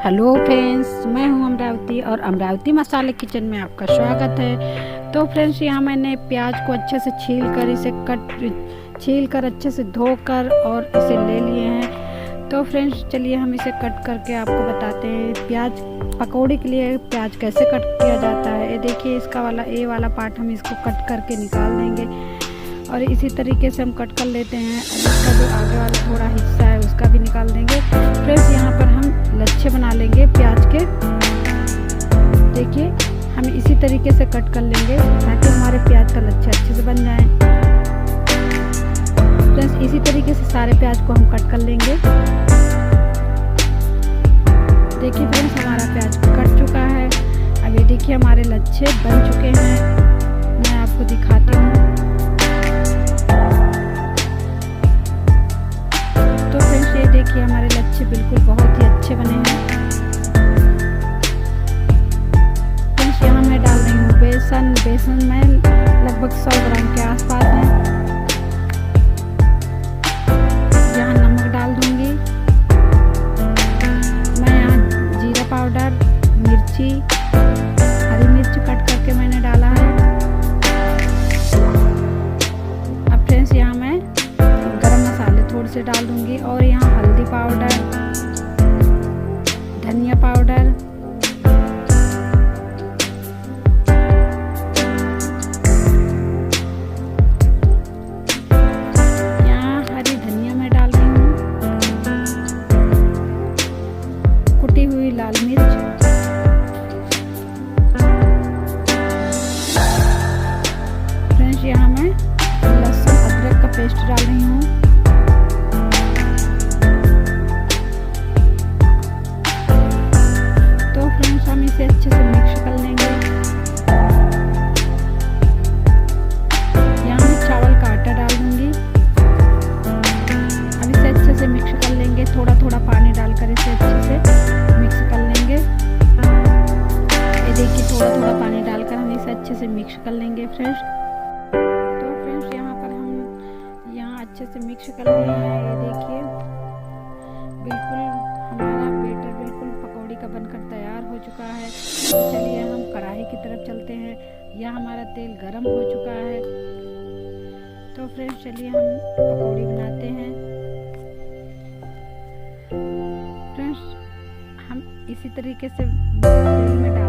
Hello friends, मैं हूं अमरावती और अमरावती मसाले किचन में आपका स्वागत है। तो फ्रेंड्स, यहाँ मैंने प्याज को अच्छे से छील कर अच्छे से धोकर और इसे ले लिए हैं। तो फ्रेंड्स, चलिए हम इसे कट करके आपको बताते हैं प्याज पकौड़े के लिए प्याज कैसे कट किया जाता है। ये देखिए, इसका वाला ए वाला पार्ट हम इसको कट करके निकाल देंगे और इसी तरीके से हम कट कर लेते हैं। इसका जो आगे वाला थोड़ा हिस्सा है उसका भी निकाल देंगे। फ्रेंड्स, यहाँ पर हम लच्छे बना लेंगे प्याज के। देखिए, हम इसी तरीके से कट कर लेंगे ताकि हमारे प्याज का लच्छा अच्छे से बन जाए। फ्रेंड्स, इसी तरीके से सारे प्याज को हम कट कर लेंगे। देखिए फ्रेंड्स, हमारा प्याज कट चुका है। अब ये देखिए, हमारे लच्छे बन चुके हैं। मैं आपको दिखाती हूँ। तो फ्रेंड्स, ये देखिए, हमारे लच्छे बिल्कुल बहुत ही अच्छे बने हैं। फ्रेंड्स, यहाँ मैं डाल रही हूँ बेसन में लगभग 100 ग्राम के आसपास है। यहाँ नमक डाल दूंगी। मैं यहाँ जीरा पाउडर, मिर्ची, हरी मिर्च कट करके मैंने डाला है। अब फ्रेंड्स, यहाँ मैं गरम मसाले थोड़े से डाल दूंगी और यहाँ हल्दी पाउडर, धनिया पाउडर, यहाँ हरी धनिया मैं डाल रही हूँ, कुटी हुई लाल मिर्च, फ्रेंड्स यहाँ मैं लहसुन अदरक का पेस्ट डाल रही हूँ। तो फ्रेंड्स, हम इसे अच्छे से मिक्स कर लेंगे। यहाँ मैं चावल का आटा डाल दूंगी। अब इसे अच्छे से मिक्स कर लेंगे। थोड़ा थोड़ा पानी डालकर इसे अच्छे से मिक्स कर लेंगे। ये देखिए, थोड़ा थोड़ा पानी डालकर हम इसे अच्छे से मिक्स कर लेंगे फ्रेंड्स। तो फ्रेंड्स, यहाँ पर हम अच्छे से मिक्स कर लिए हैं। ये देखिए, बिल्कुल हमारा बैटर बिल्कुल पकौड़ी का बनकर तैयार हो चुका है। तो चलिए हम कढ़ाई की तरफ चलते हैं। यह हमारा तेल गरम हो चुका है। तो फ्रेंड्स, चलिए हम पकौड़ी बनाते हैं। फ्रेंड्स, हम इसी तरीके से तेल में डाल